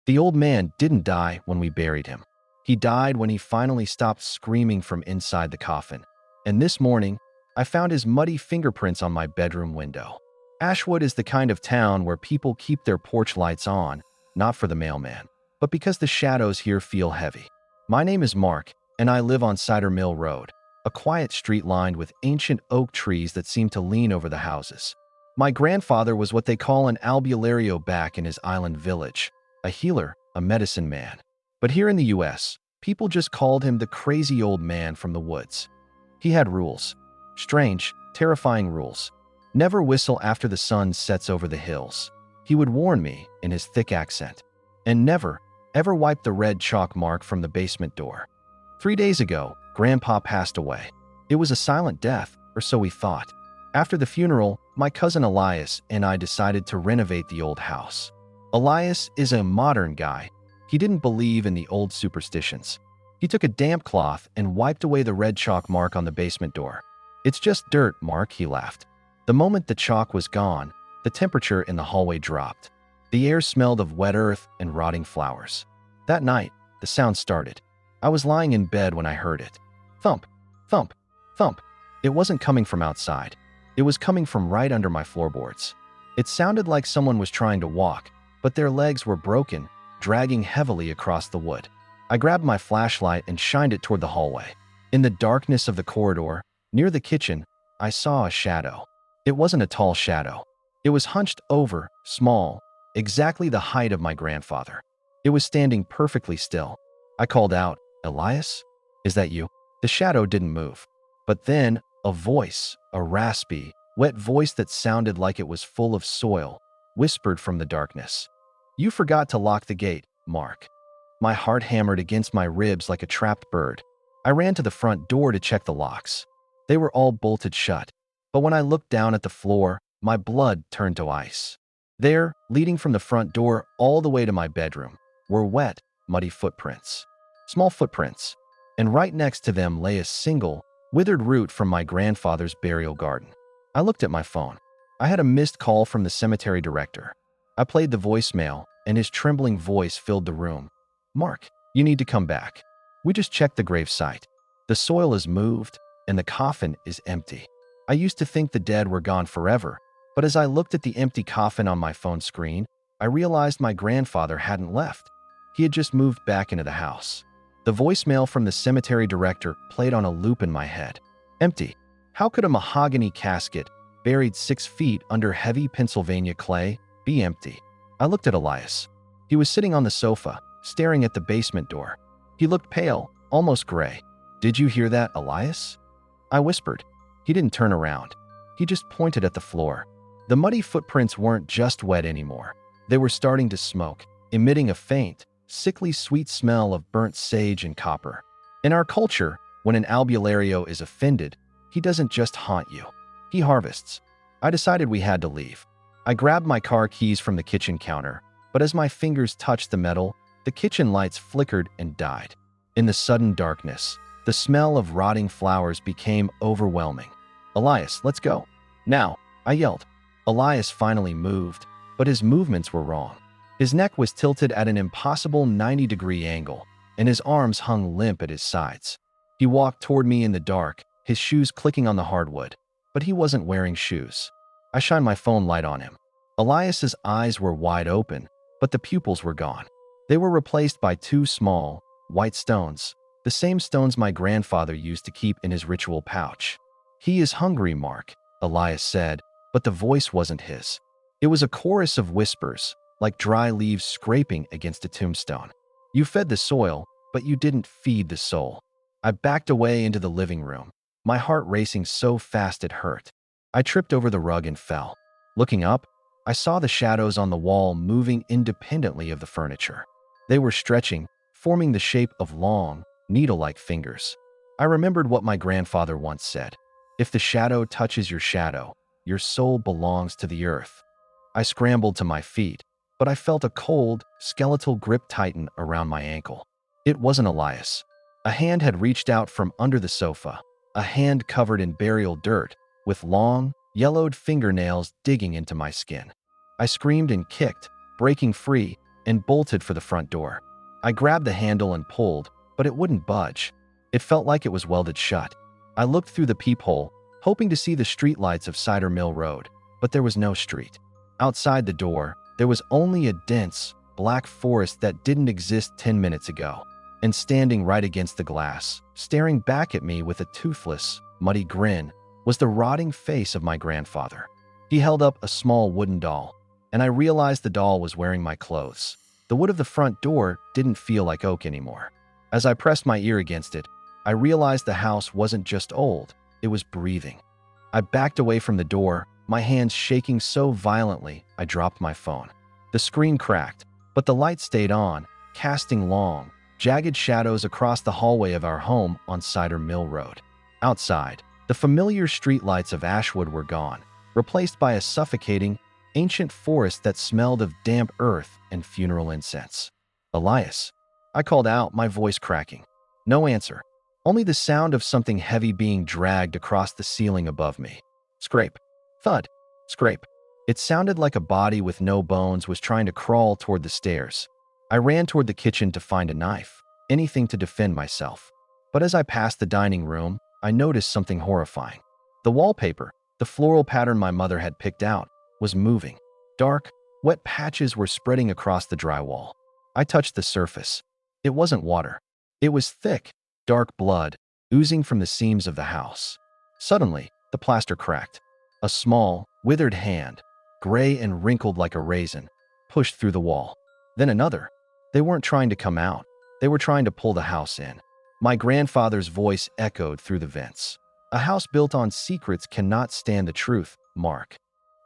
The old man didn't die when we buried him. He died when he finally stopped screaming from inside the coffin. And this morning, I found his muddy fingerprints on my bedroom window. Ashwood is the kind of town where people keep their porch lights on, not for the mailman, but because the shadows here feel heavy. My name is Mark, and I live on Cider Mill Road, a quiet street lined with ancient oak trees that seem to lean over the houses. My grandfather was what they call an Albularyo back in his island village, a healer, a medicine man. But here in the US, people just called him the crazy old man from the woods. He had rules. Strange, terrifying rules. Never whistle after the sun sets over the hills. He would warn me in his thick accent. And never, ever wipe the red chalk mark from the basement door. 3 days ago, Grandpa passed away. It was a silent death, or so we thought. After the funeral, my cousin Elias and I decided to renovate the old house. Elias is a modern guy. He didn't believe in the old superstitions. He took a damp cloth and wiped away the red chalk mark on the basement door. "It's just dirt, Mark," he laughed. The moment the chalk was gone, the temperature in the hallway dropped. The air smelled of wet earth and rotting flowers. That night, the sound started. I was lying in bed when I heard it. Thump, thump, thump. It wasn't coming from outside. It was coming from right under my floorboards. It sounded like someone was trying to walk, but their legs were broken, dragging heavily across the wood. I grabbed my flashlight and shined it toward the hallway. In the darkness of the corridor, near the kitchen, I saw a shadow. It wasn't a tall shadow. It was hunched over, small, exactly the height of my grandfather. It was standing perfectly still. I called out, "Elias? Is that you?" The shadow didn't move. But then, a voice, a raspy, wet voice that sounded like it was full of soil, whispered from the darkness. "You forgot to lock the gate, Mark." My heart hammered against my ribs like a trapped bird. I ran to the front door to check the locks. They were all bolted shut. But when I looked down at the floor, my blood turned to ice. There, leading from the front door all the way to my bedroom, were wet, muddy footprints. Small footprints. And right next to them lay a single, withered root from my grandfather's burial garden. I looked at my phone. I had a missed call from the cemetery director. I played the voicemail, and his trembling voice filled the room. "Mark, you need to come back. We just checked the grave site. The soil is moved, and the coffin is empty." I used to think the dead were gone forever, but as I looked at the empty coffin on my phone screen, I realized my grandfather hadn't left. He had just moved back into the house. The voicemail from the cemetery director played on a loop in my head. Empty. How could a mahogany casket, buried 6 feet under heavy Pennsylvania clay, be empty? I looked at Elias. He was sitting on the sofa, staring at the basement door. He looked pale, almost gray. "Did you hear that, Elias?" I whispered. He didn't turn around. He just pointed at the floor. The muddy footprints weren't just wet anymore. They were starting to smoke, emitting a faint, sickly sweet smell of burnt sage and copper. In our culture, when an Albularyo is offended, he doesn't just haunt you. He harvests. I decided we had to leave. I grabbed my car keys from the kitchen counter, but as my fingers touched the metal, the kitchen lights flickered and died. In the sudden darkness, the smell of rotting flowers became overwhelming. "Elias, let's go." "Now," I yelled. Elias finally moved, but his movements were wrong. His neck was tilted at an impossible 90-degree angle, and his arms hung limp at his sides. He walked toward me in the dark, his shoes clicking on the hardwood, but he wasn't wearing shoes. I shined my phone light on him. Elias's eyes were wide open, but the pupils were gone. They were replaced by 2 small, white stones, the same stones my grandfather used to keep in his ritual pouch. "He is hungry, Mark," Elias said, but the voice wasn't his. It was a chorus of whispers, like dry leaves scraping against a tombstone. "You fed the soil, but you didn't feed the soul." I backed away into the living room, my heart racing so fast it hurt. I tripped over the rug and fell. Looking up, I saw the shadows on the wall moving independently of the furniture. They were stretching, forming the shape of long, needle-like fingers. I remembered what my grandfather once said. "If the shadow touches your soul belongs to the earth." I scrambled to my feet, but I felt a cold, skeletal grip tighten around my ankle. It wasn't Elias. A hand had reached out from under the sofa, a hand covered in burial dirt, with long, yellowed fingernails digging into my skin. I screamed and kicked, breaking free, and bolted for the front door. I grabbed the handle and pulled, but it wouldn't budge. It felt like it was welded shut. I looked through the peephole, hoping to see the streetlights of Cider Mill Road, but there was no street. Outside the door, there was only a dense, black forest that didn't exist 10 minutes ago. And standing right against the glass, staring back at me with a toothless, muddy grin, was the rotting face of my grandfather. He held up a small wooden doll, and I realized the doll was wearing my clothes. The wood of the front door didn't feel like oak anymore. As I pressed my ear against it, I realized the house wasn't just old, it was breathing. I backed away from the door, my hands shaking so violently I dropped my phone. The screen cracked, but the light stayed on, casting long, jagged shadows across the hallway of our home on Cider Mill Road. Outside, the familiar streetlights of Ashwood were gone, replaced by a suffocating, ancient forest that smelled of damp earth and funeral incense. "Elias," I called out, my voice cracking. No answer, only the sound of something heavy being dragged across the ceiling above me. Scrape. Thud. Scrape. It sounded like a body with no bones was trying to crawl toward the stairs. I ran toward the kitchen to find a knife, anything to defend myself. But as I passed the dining room, I noticed something horrifying. The wallpaper, the floral pattern my mother had picked out, was moving. Dark, wet patches were spreading across the drywall. I touched the surface. It wasn't water. It was thick, dark blood, oozing from the seams of the house. Suddenly, the plaster cracked. A small, withered hand, gray and wrinkled like a raisin, pushed through the wall. Then another. They weren't trying to come out. They were trying to pull the house in. My grandfather's voice echoed through the vents. "A house built on secrets cannot stand the truth, Mark."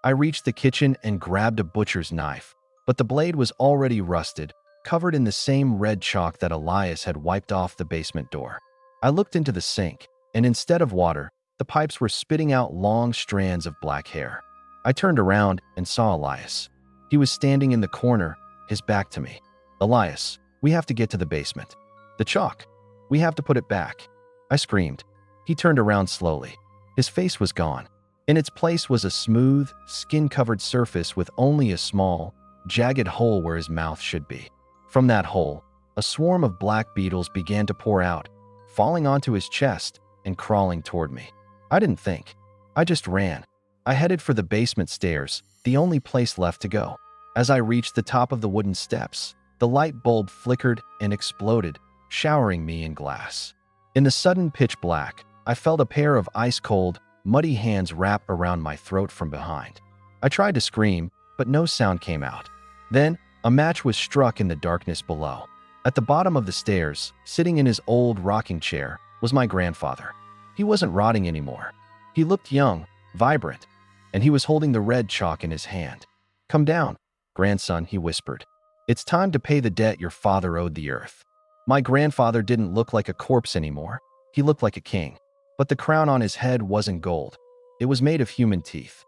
I reached the kitchen and grabbed a butcher's knife, but the blade was already rusted, covered in the same red chalk that Elias had wiped off the basement door. I looked into the sink, and instead of water, the pipes were spitting out long strands of black hair. I turned around and saw Elias. He was standing in the corner, his back to me. "Elias, we have to get to the basement." "The chalk. We have to put it back," I screamed. He turned around slowly. His face was gone. In its place was a smooth, skin-covered surface with only a small, jagged hole where his mouth should be. From that hole, a swarm of black beetles began to pour out, falling onto his chest and crawling toward me. I didn't think. I just ran. I headed for the basement stairs, the only place left to go. As I reached the top of the wooden steps, the light bulb flickered and exploded, showering me in glass. In the sudden pitch black, I felt a pair of ice-cold, muddy hands wrap around my throat from behind. I tried to scream, but no sound came out. Then, a match was struck in the darkness below. At the bottom of the stairs, sitting in his old rocking chair, was my grandfather. He wasn't rotting anymore. He looked young, vibrant, and he was holding the red chalk in his hand. "Come down, grandson," he whispered. "It's time to pay the debt your father owed the earth." My grandfather didn't look like a corpse anymore. He looked like a king. But the crown on his head wasn't gold. It was made of human teeth.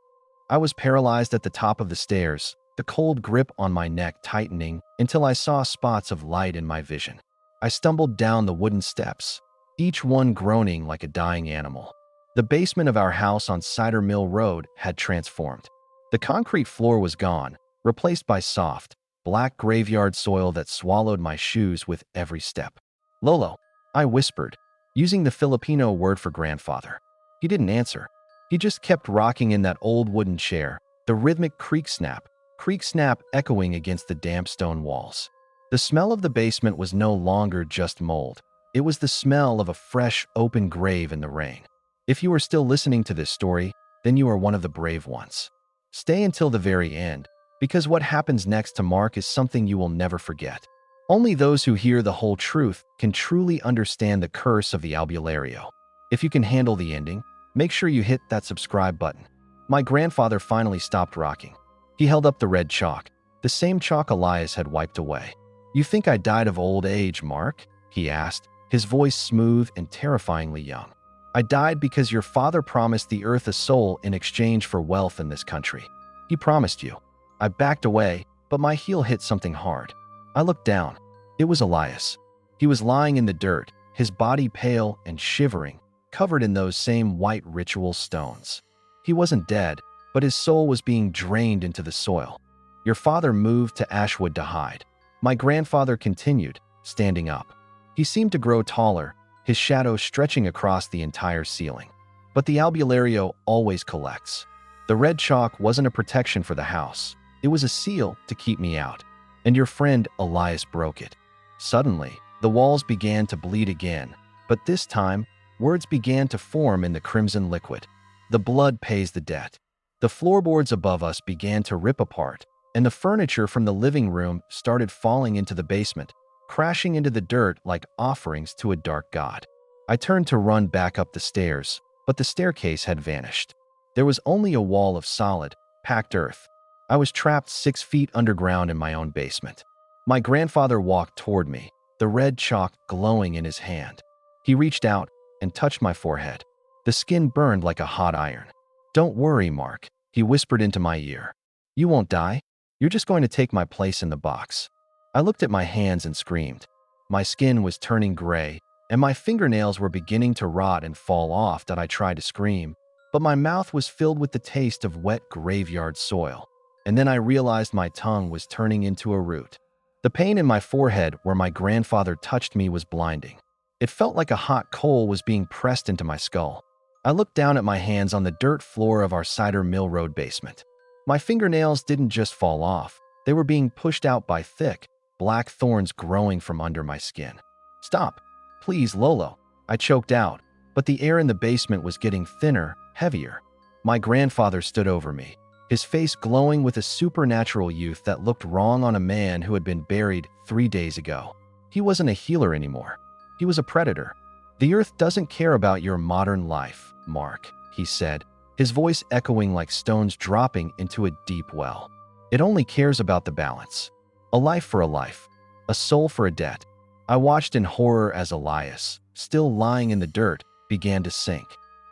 I was paralyzed at the top of the stairs, the cold grip on my neck tightening until I saw spots of light in my vision. I stumbled down the wooden steps, each one groaning like a dying animal. The basement of our house on Cider Mill Road had transformed. The concrete floor was gone, replaced by soft, black graveyard soil that swallowed my shoes with every step. "Lolo," I whispered, using the Filipino word for grandfather. He didn't answer. He just kept rocking in that old wooden chair, the rhythmic creak snap echoing against the damp stone walls. The smell of the basement was no longer just mold. It was the smell of a fresh, open grave in the rain. If you are still listening to this story, then you are one of the brave ones. Stay until the very end, because what happens next to Mark is something you will never forget. Only those who hear the whole truth can truly understand the curse of the Albularyo. If you can handle the ending, make sure you hit that subscribe button. My grandfather finally stopped rocking. He held up the red chalk, the same chalk Elias had wiped away. "You think I died of old age, Mark?" he asked, his voice smooth and terrifyingly young. "I died because your father promised the earth a soul in exchange for wealth in this country. He promised you." I backed away, but my heel hit something hard. I looked down. It was Elias. He was lying in the dirt, his body pale and shivering, covered in those same white ritual stones. He wasn't dead, but his soul was being drained into the soil. "Your father moved to Ashwood to hide. My grandfather continued, standing up. He seemed to grow taller, his shadow stretching across the entire ceiling. But the Albularyo always collects. The red chalk wasn't a protection for the house. It was a seal to keep me out. And your friend Elias broke it. Suddenly, the walls began to bleed again, but this time, words began to form in the crimson liquid. The blood pays the debt. The floorboards above us began to rip apart, and the furniture from the living room started falling into the basement, crashing into the dirt like offerings to a dark god. I turned to run back up the stairs, but the staircase had vanished. There was only a wall of solid, packed earth. I was trapped 6 feet underground in my own basement. My grandfather walked toward me, the red chalk glowing in his hand. He reached out and touched my forehead. The skin burned like a hot iron. "Don't worry, Mark," he whispered into my ear. "You won't die. You're just going to take my place in the box." I looked at my hands and screamed. My skin was turning gray, and my fingernails were beginning to rot and fall off that I tried to scream, but my mouth was filled with the taste of wet graveyard soil. And then I realized my tongue was turning into a root. The pain in my forehead where my grandfather touched me was blinding. It felt like a hot coal was being pressed into my skull. I looked down at my hands on the dirt floor of our Cider Mill Road basement. My fingernails didn't just fall off, they were being pushed out by thick, black thorns growing from under my skin. "Stop, please, Lolo," I choked out, but the air in the basement was getting thinner, heavier. My grandfather stood over me, his face glowing with a supernatural youth that looked wrong on a man who had been buried 3 days ago. He wasn't a healer anymore. He was a predator. "The earth doesn't care about your modern life, Mark," he said, his voice echoing like stones dropping into a deep well. "It only cares about the balance. A life for a life, a soul for a debt." I watched in horror as Elias, still lying in the dirt, began to sink.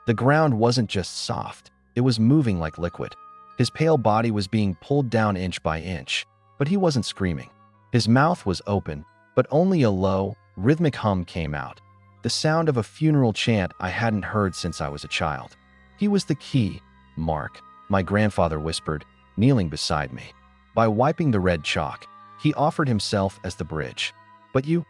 The ground wasn't just soft, it was moving like liquid. His pale body was being pulled down inch by inch, but he wasn't screaming. His mouth was open, but only a low, rhythmic hum came out, the sound of a funeral chant I hadn't heard since I was a child. "He was the key, Mark," my grandfather whispered, kneeling beside me. "By wiping the red chalk, he offered himself as the bridge. But you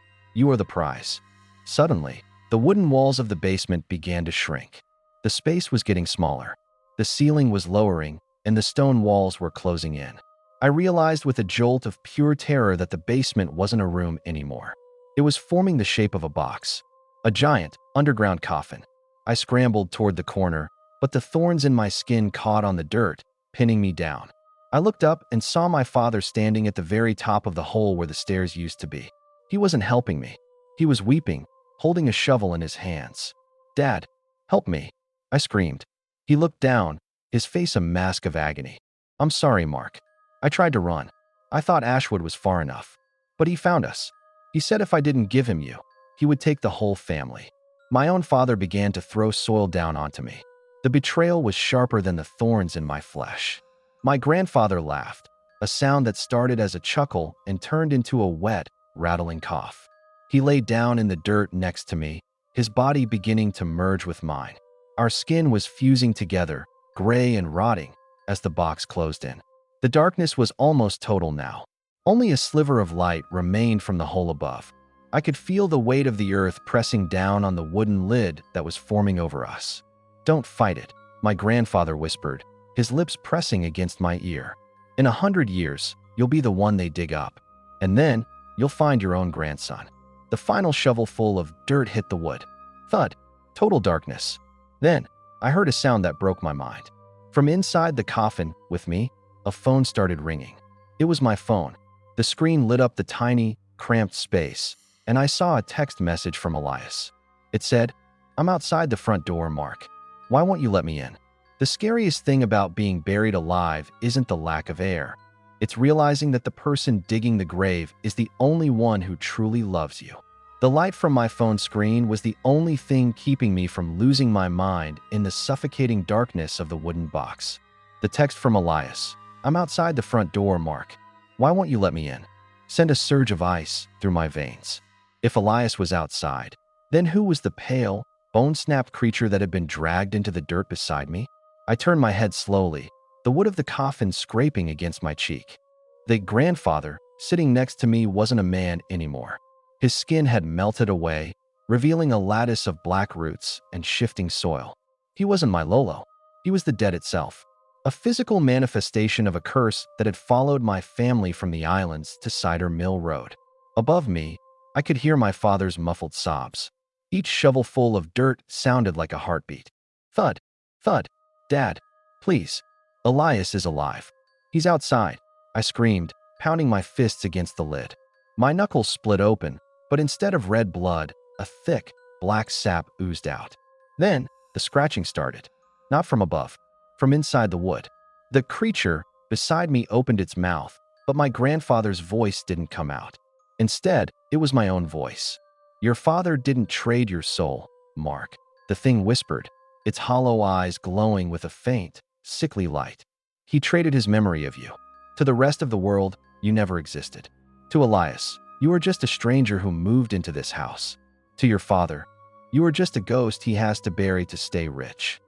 are the prize." Suddenly, the wooden walls of the basement began to shrink. The space was getting smaller. The ceiling was lowering, and the stone walls were closing in. I realized with a jolt of pure terror that the basement wasn't a room anymore. It was forming the shape of a box, a giant, underground coffin. I scrambled toward the corner, but the thorns in my skin caught on the dirt, pinning me down. I looked up and saw my father standing at the very top of the hole where the stairs used to be. He wasn't helping me. He was weeping, holding a shovel in his hands. "Dad, help me," I screamed. He looked down, his face a mask of agony. "I'm sorry, Mark. I tried to run. I thought Ashwood was far enough. But he found us. He said if I didn't give him you, he would take the whole family." My own father began to throw soil down onto me. The betrayal was sharper than the thorns in my flesh. My grandfather laughed, a sound that started as a chuckle and turned into a wet, rattling cough. He lay down in the dirt next to me, his body beginning to merge with mine. Our skin was fusing together, gray and rotting, as the box closed in. The darkness was almost total now. Only a sliver of light remained from the hole above. I could feel the weight of the earth pressing down on the wooden lid that was forming over us. "Don't fight it," my grandfather whispered, his lips pressing against my ear. "In 100 years, you'll be the one they dig up. And then, you'll find your own grandson." The final shovelful of dirt hit the wood. Thud. Total darkness. Then, I heard a sound that broke my mind. From inside the coffin, with me, a phone started ringing. It was my phone. The screen lit up the tiny, cramped space, and I saw a text message from Elias. It said, "I'm outside the front door, Mark. Why won't you let me in?" The scariest thing about being buried alive isn't the lack of air. It's realizing that the person digging the grave is the only one who truly loves you. The light from my phone screen was the only thing keeping me from losing my mind in the suffocating darkness of the wooden box. The text from Elias, "I'm outside the front door, Mark. Why won't you let me in?" sent a surge of ice through my veins. If Elias was outside, then who was the pale, bone-snapped creature that had been dragged into the dirt beside me? I turned my head slowly, the wood of the coffin scraping against my cheek. The grandfather, Sitting next to me wasn't a man anymore. His skin had melted away, revealing a lattice of black roots and shifting soil. He wasn't my Lolo. He was the dead itself, a physical manifestation of a curse that had followed my family from the islands to Cider Mill Road. Above me, I could hear my father's muffled sobs. Each shovelful of dirt sounded like a heartbeat. Thud, thud. Dad, please. Elias is alive. He's outside, I screamed, pounding my fists against the lid. My knuckles split open, but instead of red blood, a thick, black sap oozed out. Then, the scratching started. Not from above, from inside the wood. The creature beside me opened its mouth, but my grandfather's voice didn't come out. Instead, it was my own voice. Your father didn't trade your soul, Mark. The thing whispered, its hollow eyes glowing with a faint, sickly light. He traded his memory of you. To the rest of the world, you never existed. To Elias, you are just a stranger who moved into this house. To your father, you are just a ghost he has to bury to stay rich.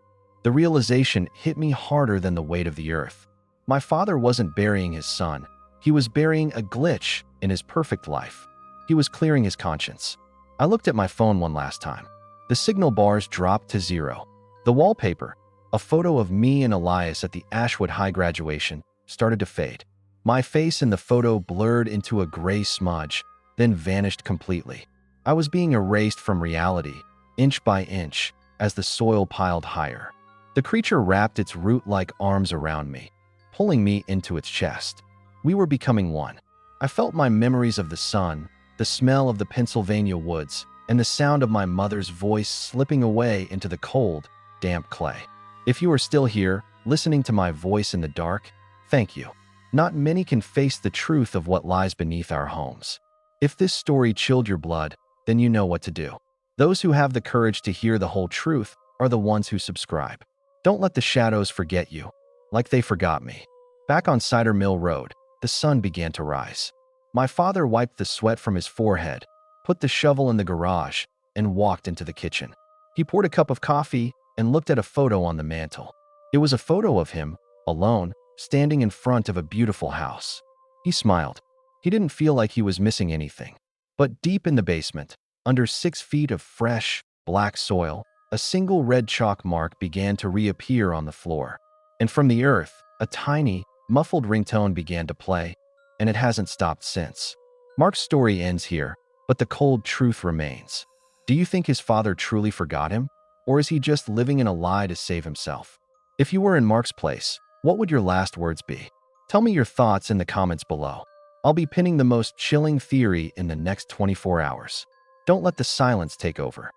The realization hit me harder than the weight of the earth. My father wasn't burying his son. He was burying a glitch in his perfect life. He was clearing his conscience. I looked at my phone one last time. The signal bars dropped to 0. The wallpaper, a photo of me and Elias at the Ashwood High graduation, started to fade. My face in the photo blurred into a gray smudge, then vanished completely. I was being erased from reality, inch by inch, as the soil piled higher. The creature wrapped its root-like arms around me, pulling me into its chest. We were becoming one. I felt my memories of the sun, the smell of the Pennsylvania woods, and the sound of my mother's voice slipping away into the cold, damp clay. If you are still here, listening to my voice in the dark, thank you. Not many can face the truth of what lies beneath our homes. If this story chilled your blood, then you know what to do. Those who have the courage to hear the whole truth are the ones who subscribe. Don't let the shadows forget you, like they forgot me. Back on Cider Mill Road, the sun began to rise. My father wiped the sweat from his forehead, put the shovel in the garage, and walked into the kitchen. He poured a cup of coffee and looked at a photo on the mantel. It was a photo of him, alone, standing in front of a beautiful house. He smiled. He didn't feel like he was missing anything. But deep in the basement, under 6 feet of fresh, black soil, a single red chalk mark began to reappear on the floor. And from the earth, a tiny, muffled ringtone began to play, and it hasn't stopped since. Mark's story ends here, but the cold truth remains. Do you think his father truly forgot him? Or is he just living in a lie to save himself? If you were in Mark's place, what would your last words be? Tell me your thoughts in the comments below. I'll be pinning the most chilling theory in the next 24 hours. Don't let the silence take over.